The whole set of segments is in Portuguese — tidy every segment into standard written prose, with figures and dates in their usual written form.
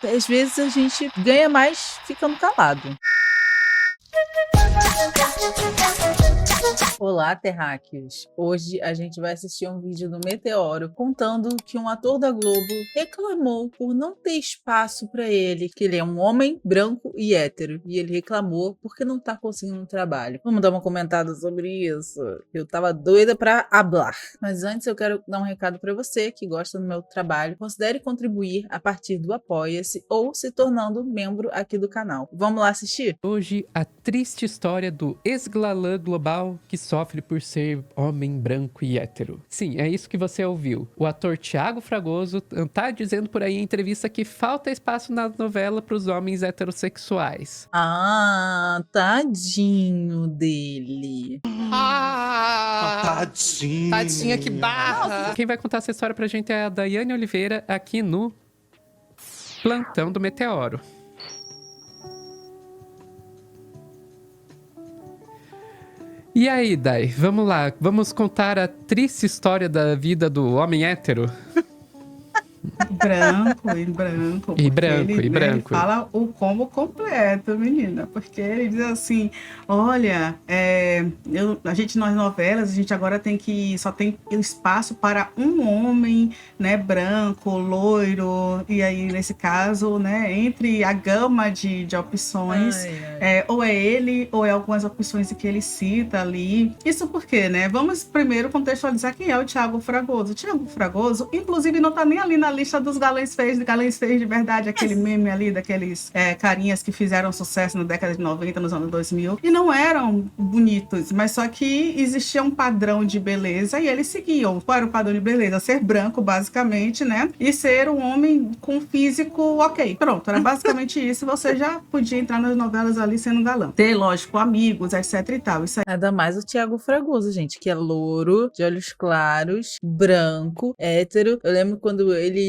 Às vezes a gente ganha mais ficando calado. Olá, terráqueos! Hoje a gente vai assistir um vídeo do Meteoro contando que um ator da Globo reclamou por não ter espaço para ele, que ele é um homem branco e hétero, e ele reclamou porque não tá conseguindo um trabalho. Vamos dar uma comentada sobre isso? Eu tava doida para hablar. Mas antes eu quero dar um recado para você que gosta do meu trabalho. Considere contribuir a partir do Apoia-se ou se tornando membro aqui do canal. Vamos lá assistir? Hoje, a triste história do ex-galã global que sofre por ser homem branco e hétero. Sim, é isso que você ouviu. O ator Thiago Fragoso tá dizendo por aí em entrevista que falta espaço na novela para os homens heterossexuais. Ah, tadinho dele. Tadinho. Tadinha, que barra! Quem vai contar essa história pra gente é a Daiane Oliveira, aqui no Plantão do Meteoro. E aí, Dai, vamos lá, vamos contar a triste história da vida do homem hétero? Branco. Ele fala o combo completo, menina. Porque ele diz assim, olha, a gente nas novelas, a gente agora só tem espaço para um homem, né, branco, loiro. E aí, nesse caso, né, entre a gama de opções, ou é ele, ou é algumas opções que ele cita ali. Isso porque, né, vamos primeiro contextualizar quem é o Thiago Fragoso. O Thiago Fragoso, inclusive, não tá nem ali na lista dos galãs feios de verdade, aquele meme ali daqueles carinhas que fizeram sucesso na década de 90, nos anos 2000, e não eram bonitos, mas só que existia um padrão de beleza e eles seguiam. Qual era o padrão de beleza? Ser branco, basicamente, né? E ser um homem com físico ok. Pronto, era basicamente isso. Você já podia entrar nas novelas ali sendo galã. Ter, lógico, amigos, etc e tal. Isso aí. Ainda mais o Thiago Fragoso, gente, que é louro, de olhos claros, branco, hétero. Eu lembro quando ele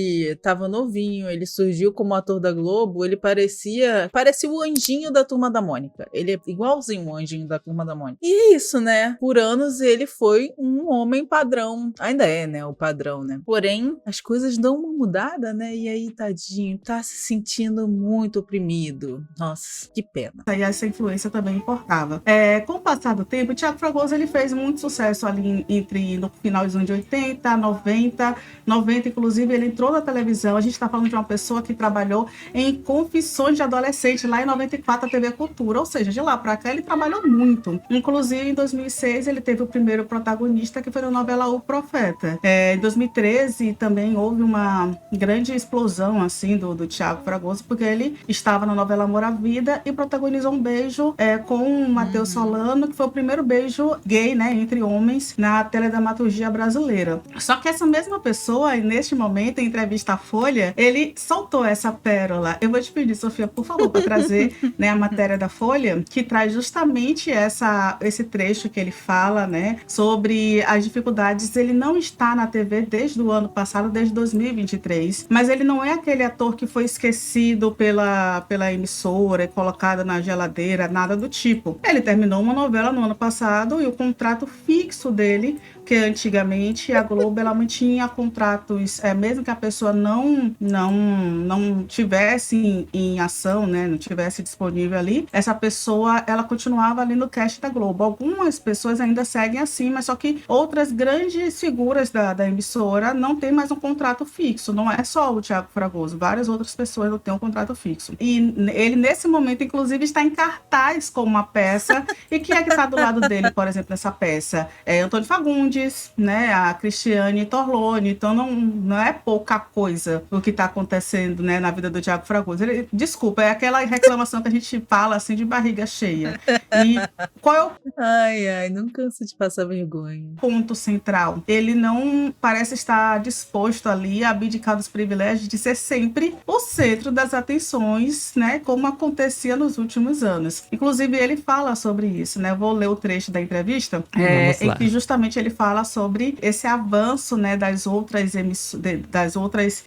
tava novinho, ele surgiu como ator da Globo, ele parecia o anjinho da Turma da Mônica. Ele é igualzinho o anjinho da Turma da Mônica. E é isso, né? Por anos ele foi um homem padrão. Ainda é, né? O padrão, né? Porém, as coisas dão uma mudada, né? E aí, tadinho, tá se sentindo muito oprimido. Nossa, que pena. E essa influência também importava. Com o passar do tempo, o Thiago Fragoso ele fez muito sucesso ali no final dos anos 80, 90, inclusive ele entrou na televisão. A gente está falando de uma pessoa que trabalhou em Confissões de Adolescente, lá em 94, a TV Cultura, ou seja, de lá para cá ele trabalhou muito. Inclusive, em 2006, ele teve o primeiro protagonista, que foi na novela O Profeta. Em 2013, também houve uma grande explosão, assim, do Thiago Fragoso, porque ele estava na novela Amor à Vida e protagonizou um beijo com o Matheus Solano, que foi o primeiro beijo gay, né, entre homens na teledramaturgia brasileira. Só que essa mesma pessoa, neste momento, em entrevista à Folha, ele soltou essa pérola. Eu vou te pedir, Sofia, por favor, para trazer, né, a matéria da Folha, que traz justamente esse trecho que ele fala, né, sobre as dificuldades. Ele não está na TV desde o ano passado, desde 2023, mas ele não é aquele ator que foi esquecido pela emissora e colocado na geladeira, nada do tipo. Ele terminou uma novela no ano passado e o contrato fixo dele, que antigamente a Globo ela mantinha contratos, mesmo que a pessoa não tivesse em ação, né, não tivesse disponível ali, essa pessoa ela continuava ali no cast da Globo. Algumas pessoas ainda seguem assim, mas só que outras grandes figuras da emissora não tem mais um contrato fixo. Não é só o Thiago Fragoso, várias outras pessoas não têm um contrato fixo. E ele nesse momento, inclusive, está em cartaz com uma peça. E quem é que está do lado dele, por exemplo, nessa peça? É Antônio Fagundes, né, a Cristiane Torlone. Então não é pouca coisa o que está acontecendo, né, na vida do Thiago Fragoso. Desculpa, é aquela reclamação que a gente fala assim de barriga cheia. E qual é o Ai, não canso de passar vergonha. ponto central? Ele não parece estar disposto ali a abdicar dos privilégios de ser sempre o centro das atenções, né, como acontecia nos últimos anos. Inclusive, ele fala sobre isso, né? Eu vou ler o trecho da entrevista, em que justamente ele fala fala sobre esse avanço, né,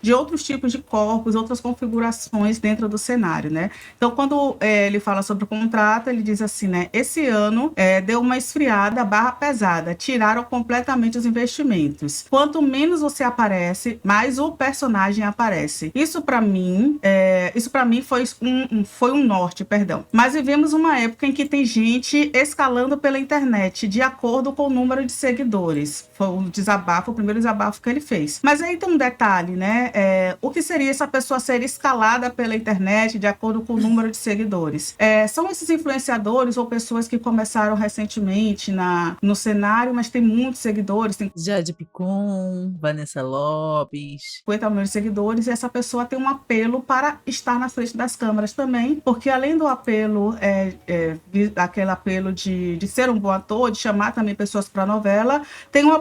de outros tipos de corpos, outras configurações dentro do cenário, né? Então, quando ele fala sobre o contrato, ele diz assim, né, esse ano deu uma esfriada pesada, tiraram completamente os investimentos. Quanto menos você aparece, mais o personagem aparece. Isso para mim foi um norte, perdão. Mas vivemos uma época em que tem gente escalando pela internet de acordo com o número de seguidores. Foi o primeiro desabafo que ele fez. Mas aí tem um detalhe, né? O que seria essa pessoa ser escalada pela internet de acordo com o número de seguidores? São esses influenciadores ou pessoas que começaram recentemente no cenário, mas tem muitos seguidores. Tem Jade Picon, Vanessa Lopes. 50 milhões de seguidores, e essa pessoa tem um apelo para estar na frente das câmeras também, porque além do apelo, aquele apelo de ser um bom ator, de chamar também pessoas para a novela, tem um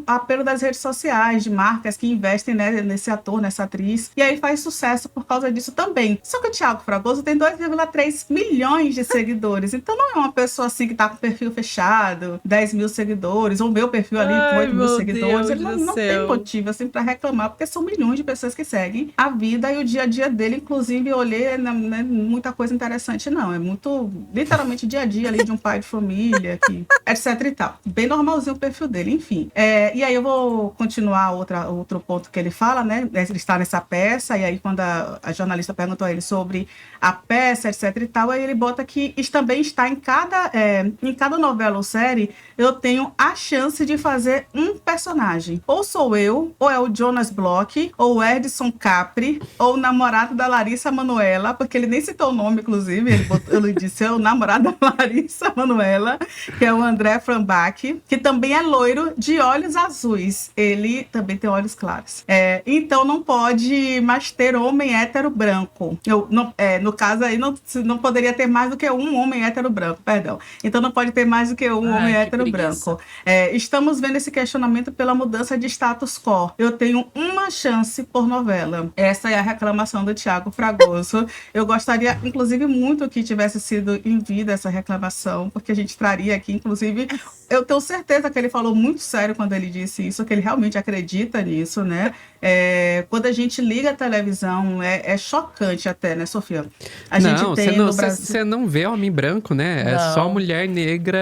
apelo das redes sociais, de marcas que investem, né, nesse ator, nessa atriz, e aí faz sucesso por causa disso também. Só que o Thiago Fragoso tem 2,3 milhões de seguidores, então não é uma pessoa assim que tá com perfil fechado, 10 mil seguidores, ou meu perfil ali com 8 mil seguidores, ele não tem motivo assim para reclamar, porque são milhões de pessoas que seguem a vida e o dia a dia dele. Inclusive, eu olhei, não é muita coisa interessante, não. É muito, literalmente, dia a dia ali de um pai de família, etc e tal. Bem normalzinho o perfil dele, enfim. E aí eu vou continuar outro ponto que ele fala, né? Ele está nessa peça, e aí quando a jornalista perguntou a ele sobre a peça, etc e tal, aí ele bota que isso também está em cada novela ou série, eu tenho a chance de fazer um personagem. Ou sou eu, ou é o Jonas Bloch, ou o Edson Capri, ou o namorado da Larissa Manoela, porque ele nem citou o nome, inclusive, ele disse é o namorado da Larissa Manoela, que é o André Frambach, que também é loiro de olhos azuis. Ele também tem olhos claros. Então não pode mais ter homem hétero branco. No caso aí, não poderia ter mais do que um homem hétero branco, perdão. Então não pode ter mais do que um homem hétero branco. Estamos vendo esse questionamento pela mudança de status quo. Eu tenho uma chance por novela. Essa é a reclamação do Thiago Fragoso. Eu gostaria, inclusive, muito que tivesse sido em vida essa reclamação, porque a gente traria aqui, inclusive, eu tenho certeza que ele falou muito sério quando ele disse isso, que ele realmente acredita nisso, né? Quando a gente liga a televisão, é chocante até, né, Sofia? Você não vê homem branco, né? Não. É só mulher negra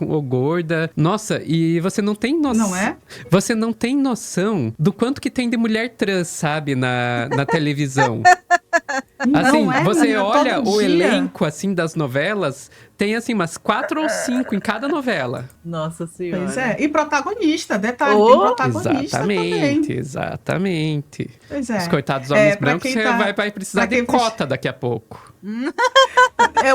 ou gorda. Nossa, e você não tem noção... Não é? Você não tem noção do quanto que tem de mulher trans, sabe, na televisão. Assim, você olha o elenco, assim, das novelas, tem, assim, umas 4 ou 5 em cada novela. Nossa Senhora. Pois é. E protagonista, detalhe, tem protagonista também. Exatamente. Pois é. Os coitados homens brancos, você vai precisar de cota daqui a pouco.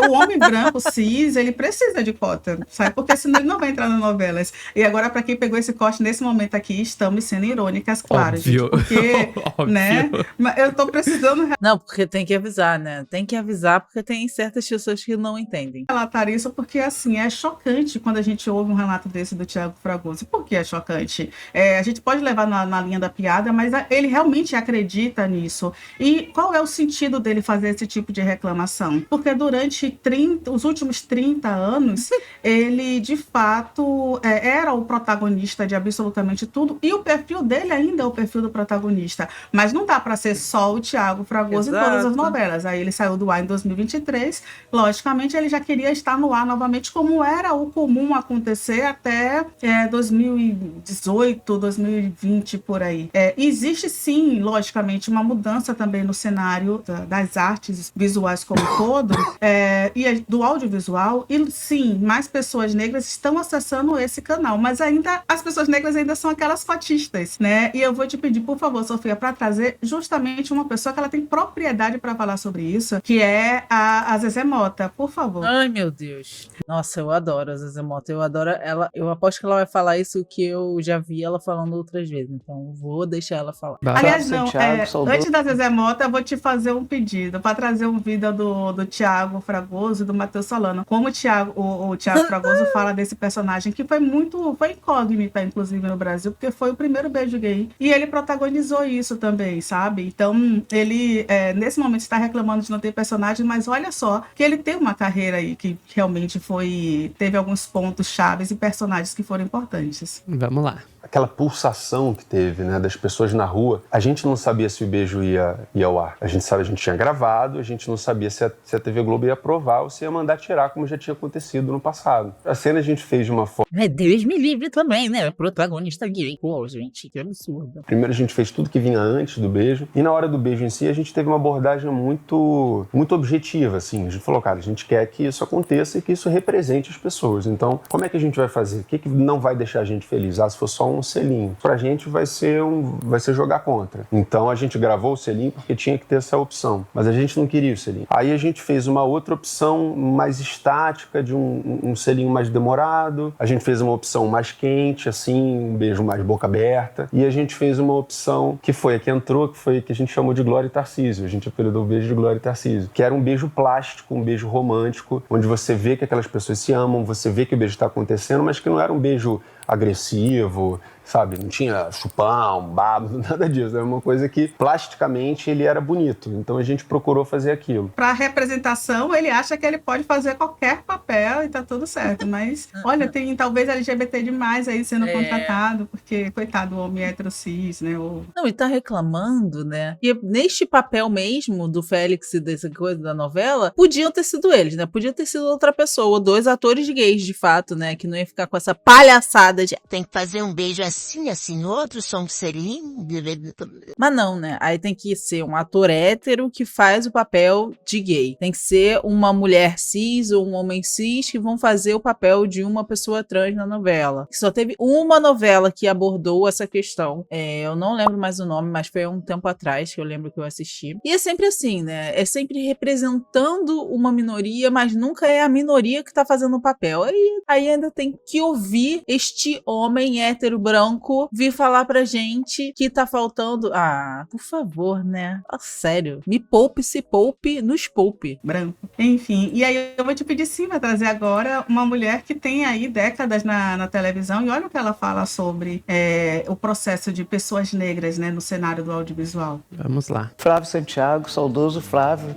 O homem branco, cis, ele precisa de cota, sabe? Porque senão ele não vai entrar nas novelas. E agora, para quem pegou esse corte nesse momento aqui, estamos sendo irônicas, claro, óbvio. Gente, porque, Óbvio. Né? Mas eu tô precisando Não, porque tem que avisar, né? Tem que avisar porque tem certas pessoas que não entendem. relatar isso, porque assim, é chocante quando a gente ouve um relato desse do Thiago Fragoso. Por que é chocante? A gente pode levar na linha da piada, mas ele realmente acredita nisso. E qual é o sentido dele fazer esse tipo de reclamação? Porque durante os últimos 30 anos, ele, de fato, era o protagonista de absolutamente tudo, e o perfil dele ainda é o perfil do protagonista. Mas não dá para ser só o Thiago Fragoso em todas as novelas. Aí ele saiu do ar em 2023, logicamente ele já queria estar no ar novamente, como era o comum acontecer até 2018, 2020, por aí. Existe sim, logicamente, uma mudança também no cenário das artes visuais como um todo, e do audiovisual, e sim, mais pessoas negras estão acessando esse canal, mas ainda as pessoas negras ainda são aquelas cotistas, né? E eu vou te pedir, por favor, Sofia, para trazer justamente uma pessoa que ela tem propriedade para falar sobre isso, que é a Zezé Mota, por favor. Ai, meu Deus. Nossa, eu adoro a Zezé Mota. Eu adoro ela. Eu aposto que ela vai falar isso que eu já vi ela falando outras vezes. Então, vou deixar ela falar. Aliás, não, antes da Zezé Mota, eu vou te fazer um pedido para trazer um vídeo do Thiago Fragoso e do Matheus Solano. Como o Thiago Fragoso fala desse personagem que foi incógnita, inclusive, no Brasil, porque foi o primeiro beijo gay. E ele protagonizou isso também, sabe? Então, ele, nesse momento, está reclamando de não ter personagem, mas olha só que ele tem uma carreira aí, que realmente teve alguns pontos chaves e personagens que foram importantes. Vamos lá. Aquela pulsação que teve, né, das pessoas na rua, a gente não sabia se o beijo ia ao ar. A gente tinha gravado, a gente não sabia se a TV Globo ia aprovar ou se ia mandar tirar, como já tinha acontecido no passado. A cena a gente fez de uma forma... Deus me livre também, né? Protagonista gay. Pô, gente, que absurdo. Primeiro a gente fez tudo que vinha antes do beijo, e na hora do beijo em si a gente teve uma abordagem muito objetiva, assim. A gente falou, cara, a gente quer que isso aconteça e que isso represente as pessoas. Então, como é que a gente vai fazer? O que não vai deixar a gente feliz? Se for só um selinho. Pra gente vai ser jogar contra. Então a gente gravou o selinho porque tinha que ter essa opção. Mas a gente não queria o selinho. Aí a gente fez uma outra opção mais estática, de um selinho mais demorado. A gente fez uma opção mais quente, assim, um beijo mais boca aberta. E a gente fez uma opção que foi a que entrou, que foi a que a gente chamou de Glória e Tarcísio. A gente apelidou o beijo de Glória e Tarcísio. Que era um beijo plástico, um beijo romântico, onde você vê que aquelas pessoas se amam, você vê que o beijo está acontecendo, mas que não era um beijo agressivo, sabe? Não tinha chupão, babo, nada disso. Era uma coisa que, plasticamente, ele era bonito. Então, a gente procurou fazer aquilo. Para representação, ele acha que ele pode fazer qualquer papel e tá tudo certo. Mas, olha, tem talvez LGBT demais aí sendo contratado, porque, coitado, o homem hétero cis, né? Não, e tá reclamando, né? E neste papel mesmo do Félix e dessa coisa da novela, podiam ter sido eles, né? Podia ter sido outra pessoa, 2 atores gays, de fato, né? Que não ia ficar com essa palhaçada de... Tem que fazer um beijo assim, outro som de selinho. Mas não, né? Aí tem que ser um ator hétero que faz o papel de gay. Tem que ser uma mulher cis ou um homem cis que vão fazer o papel de uma pessoa trans na novela. Só teve uma novela que abordou essa questão. Eu não lembro mais o nome, mas foi um tempo atrás que eu lembro que eu assisti. E é sempre assim, né? É sempre representando uma minoria, mas nunca é a minoria que tá fazendo o papel. Aí ainda tem que ouvir este homem hétero branco vir falar pra gente que tá faltando... por favor, né? Sério. Me poupe, se poupe, nos poupe. Branco. Enfim, e aí eu vou te pedir sim pra trazer agora uma mulher que tem aí décadas na televisão e olha o que ela fala sobre o processo de pessoas negras, né, no cenário do audiovisual. Vamos lá. Flávio Santiago, saudoso Flávio,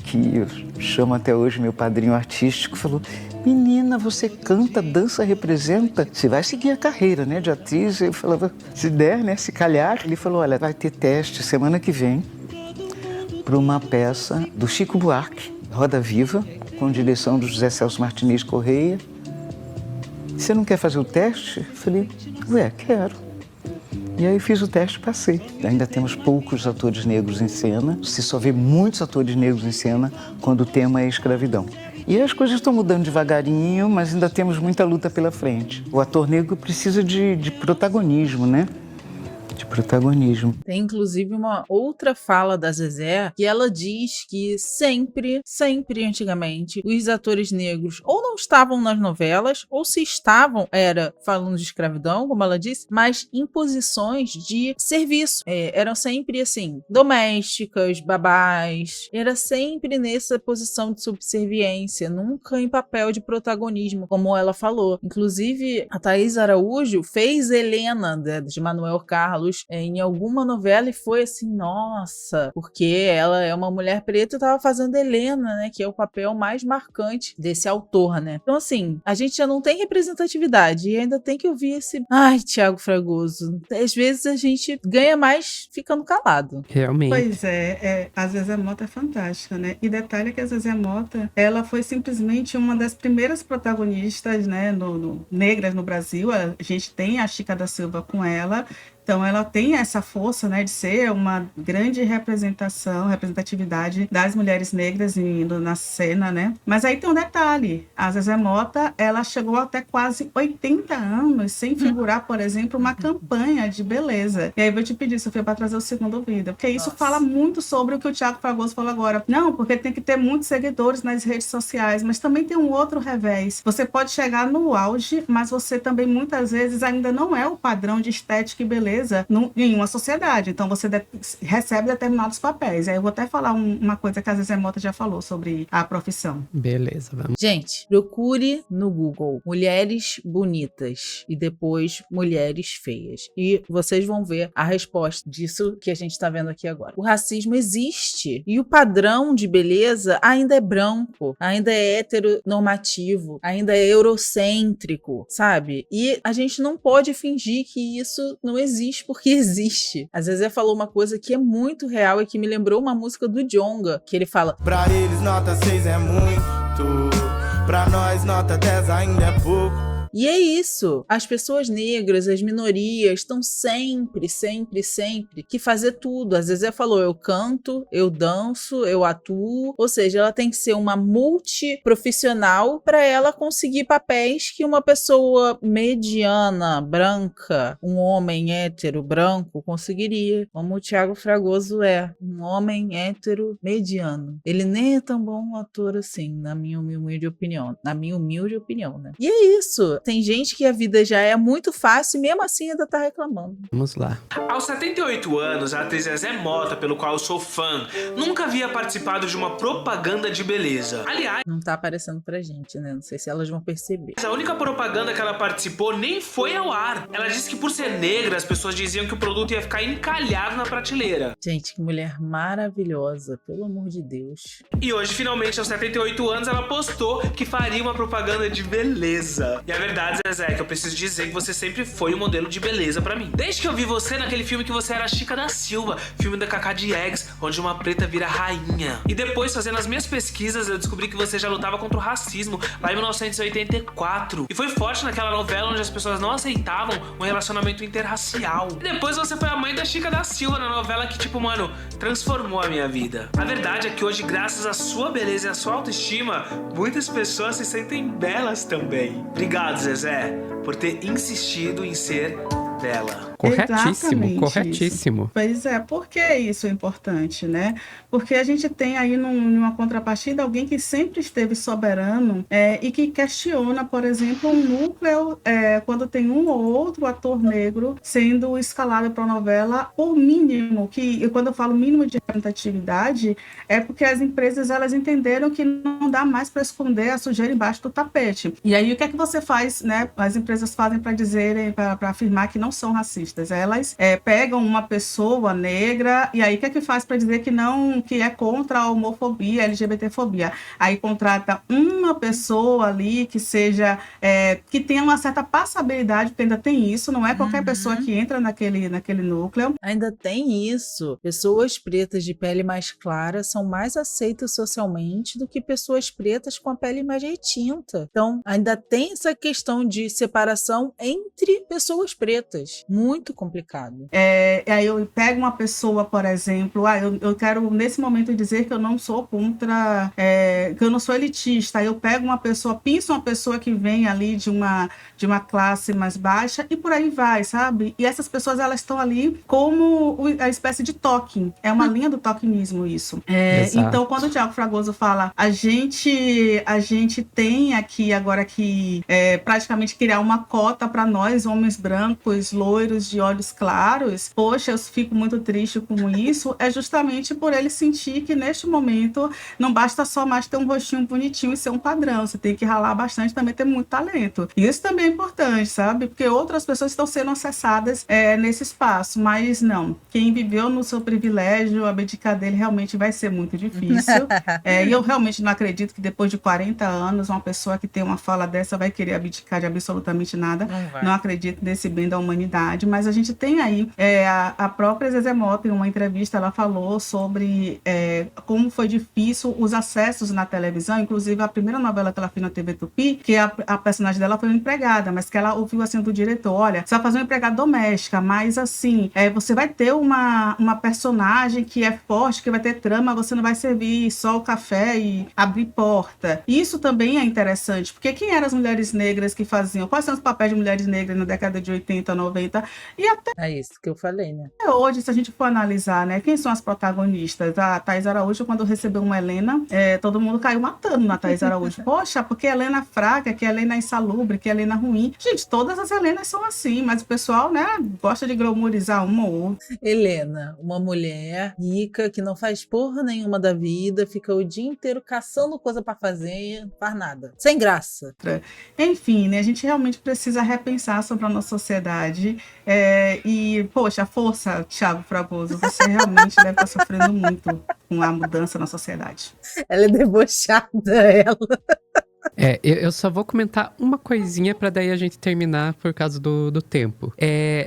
que eu chamo até hoje meu padrinho artístico, falou: menina, você canta, dança, representa, você vai seguir a carreira, né, de atriz. Eu falava, se der, né, se calhar. Ele falou, olha, vai ter teste semana que vem para uma peça do Chico Buarque, Roda Viva, com direção do José Celso Martinez Correia. Você não quer fazer o teste? Eu falei, quero. E aí fiz o teste e passei. Ainda temos poucos atores negros em cena. Você só vê muitos atores negros em cena quando o tema é escravidão. E as coisas estão mudando devagarinho, mas ainda temos muita luta pela frente. O ator negro precisa de protagonismo, né? De protagonismo. Tem inclusive uma outra fala da Zezé que ela diz que sempre antigamente os atores negros ou não estavam nas novelas ou se estavam, era falando de escravidão, como ela disse, mas em posições de serviço. Eram sempre assim, domésticas, babás, era sempre nessa posição de subserviência, nunca em papel de protagonismo, como ela falou. Inclusive a Thaís Araújo fez Helena de Manuel Carlos em alguma novela e foi assim, nossa, porque ela é uma mulher preta e tava fazendo Helena, né, que é o papel mais marcante desse autor, né. Então assim, a gente já não tem representatividade e ainda tem que ouvir esse, Thiago Fragoso, às vezes a gente ganha mais ficando calado. Realmente. Pois a Zezé Mota é fantástica, né, e detalhe que a Zezé Mota, ela foi simplesmente uma das primeiras protagonistas, né, negras no Brasil. A gente tem a Chica da Silva com ela. Então, ela tem essa força, né, de ser uma grande representatividade das mulheres negras na cena, né? Mas aí tem um detalhe. A Zezé Mota, ela chegou até quase 80 anos sem figurar, por exemplo, uma campanha de beleza. E aí eu vou te pedir, Sofia, para trazer o segundo vídeo. Porque isso fala muito sobre o que o Thiago Fragoso falou agora. Não, porque tem que ter muitos seguidores nas redes sociais, mas também tem um outro revés. Você pode chegar no auge, mas você também, muitas vezes, ainda não é o padrão de estética e beleza beleza em uma sociedade. Então, você recebe determinados papéis. Aí eu vou até falar uma coisa que a Zezé Mota já falou sobre a profissão. Beleza, vamos. Gente, procure no Google mulheres bonitas e depois mulheres feias. E vocês vão ver a resposta disso que a gente tá vendo aqui agora. O racismo existe. E o padrão de beleza ainda é branco, ainda é heteronormativo, ainda é eurocêntrico, sabe? E a gente não pode fingir que isso não existe, porque existe. A Zezé falou uma coisa que é muito real e que me lembrou uma música do Djonga, que ele fala: pra eles nota 6 é muito, pra nós nota 10 ainda é pouco. E é isso. As pessoas negras, as minorias, estão sempre que fazer tudo. A Zezé falou, eu canto, eu danço, eu atuo. Ou seja, ela tem que ser uma multiprofissional para ela conseguir papéis que uma pessoa mediana, branca, um homem hétero, branco, conseguiria. Como o Thiago Fragoso é. Um homem hétero mediano. Ele nem é tão bom ator assim, na minha humilde opinião. Na minha humilde opinião, né? E é isso. Tem gente que a vida já é muito fácil e mesmo assim ainda tá reclamando. Vamos lá. Aos 78 anos, a atriz Zezé Mota, pelo qual eu sou fã, nunca havia participado de uma propaganda de beleza. Aliás, não tá aparecendo pra gente, né? Não sei se elas vão perceber. a única propaganda que ela participou nem foi ao ar. Ela disse que por ser negra, as pessoas diziam que o produto ia ficar encalhado na prateleira. Gente, que mulher maravilhosa, pelo amor de Deus. E hoje, finalmente, aos 78 anos, ela postou que faria uma propaganda de beleza. E a verdade, Zezé, que eu preciso dizer que você sempre foi um modelo de beleza pra mim. Desde que eu vi você naquele filme que você era a Chica da Silva, filme da Cacá Diegues, onde uma preta vira rainha. E depois, fazendo as minhas pesquisas, eu descobri que você já lutava contra o racismo lá em 1984. E foi forte naquela novela onde as pessoas não aceitavam um relacionamento interracial. E depois você foi a mãe da Chica da Silva na novela que, tipo, mano, transformou a minha vida. A verdade é que hoje, graças à sua beleza e à sua autoestima, muitas pessoas se sentem belas também. Obrigado, Zezé, por ter insistido em ser bela. Corretíssimo, Exatamente corretíssimo. Isso. Pois é, por que isso é importante, né? Porque a gente tem aí numa contrapartida alguém que sempre esteve soberano e que questiona, por exemplo, um núcleo quando tem um ou outro ator negro sendo escalado para a novela por mínimo, que quando eu falo mínimo de representatividade, é porque as empresas elas entenderam que não dá mais para esconder a sujeira embaixo do tapete. E aí o que é que você faz, né? As empresas fazem para dizerem, para afirmar que não são racistas. Elas pegam uma pessoa negra e aí o que é que faz para dizer que não, que é contra a homofobia, a LGBTfobia? Aí contrata uma pessoa ali que seja, que tenha uma certa passabilidade, porque ainda tem isso, não é qualquer pessoa que entra naquele núcleo. Ainda tem isso. Pessoas pretas de pele mais clara são mais aceitas socialmente do que pessoas pretas com a pele mais retinta. Então, ainda tem essa questão de separação entre pessoas pretas. Muito complicado. Aí eu pego uma pessoa, por exemplo, eu quero nesse momento dizer que eu não sou contra, que eu não sou elitista. Aí eu pego uma pessoa, pinço uma pessoa que vem ali de uma classe mais baixa e por aí vai, sabe? E essas pessoas, elas estão ali como a espécie de token. É uma linha do tokenismo isso. Então, quando o Thiago Fragoso fala, a gente tem aqui agora que praticamente criar uma cota para nós, homens brancos, loiros, de olhos claros, poxa, eu fico muito triste com isso, é justamente por ele sentir que neste momento não basta só mais ter um rostinho bonitinho e ser um padrão, você tem que ralar bastante, também ter muito talento. E isso também é importante, sabe? Porque outras pessoas estão sendo acessadas nesse espaço, mas não. Quem viveu no seu privilégio, abdicar dele realmente vai ser muito difícil. E eu realmente não acredito que depois de 40 anos uma pessoa que tem uma fala dessa vai querer abdicar de absolutamente nada. Não acredito nesse bem da humanidade, mas a gente tem aí a própria Zezé Mota, em uma entrevista, ela falou sobre como foi difícil os acessos na televisão, inclusive a primeira novela que ela fez na TV Tupi, que a personagem dela foi uma empregada, mas que ela ouviu assim do diretor, olha, você vai fazer uma empregada doméstica, mas assim, você vai ter uma personagem que é forte, que vai ter trama, você não vai servir só o café e abrir porta. Isso também é interessante, porque quem eram as mulheres negras que faziam, quais são os papéis de mulheres negras na década de 80, 90, E até É isso que eu falei, né? hoje, se a gente for analisar, né, quem são as protagonistas? A Thaís Araújo, quando recebeu uma Helena, todo mundo caiu matando na Thaís Araújo. Poxa, porque a Helena fraca, que a Helena é insalubre, que a Helena ruim. Gente, todas as Helenas são assim, mas o pessoal, né, gosta de glamorizar uma ou outra. Helena, uma mulher rica que não faz porra nenhuma da vida, fica o dia inteiro caçando coisa pra fazer, não faz nada. Sem graça. Enfim, né, a gente realmente precisa repensar sobre a nossa sociedade. E, poxa, força, Thiago Fragoso, você realmente deve estar sofrendo muito com a mudança na sociedade. Ela é debochada, ela. Eu só vou comentar uma coisinha pra daí a gente terminar por causa do tempo.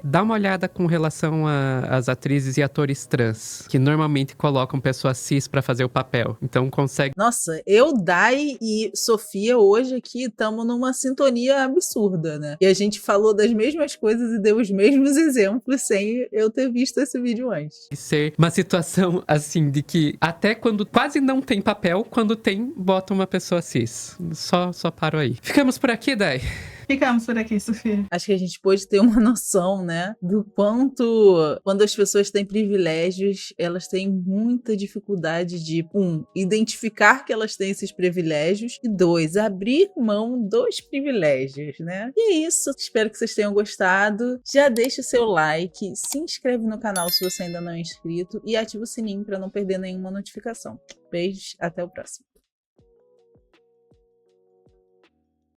Dá uma olhada com relação às atrizes e atores trans, que normalmente colocam pessoas cis pra fazer o papel. Então consegue... Nossa, eu, Dai e Sofia hoje aqui estamos numa sintonia absurda, né? E a gente falou das mesmas coisas e deu os mesmos exemplos sem eu ter visto esse vídeo antes. ser uma situação assim de que até quando quase não tem papel, quando tem, bota uma pessoa cis. Só paro aí. Ficamos por aqui, Dai? Ficamos por aqui, Sofia. Acho que a gente pôde ter uma noção, né, do quanto, quando as pessoas têm privilégios, elas têm muita dificuldade de, identificar que elas têm esses privilégios, e 2, abrir mão dos privilégios, né? E é isso. Espero que vocês tenham gostado. Já deixa o seu like, se inscreve no canal se você ainda não é inscrito e ativa o sininho para não perder nenhuma notificação. Beijos, até o próximo.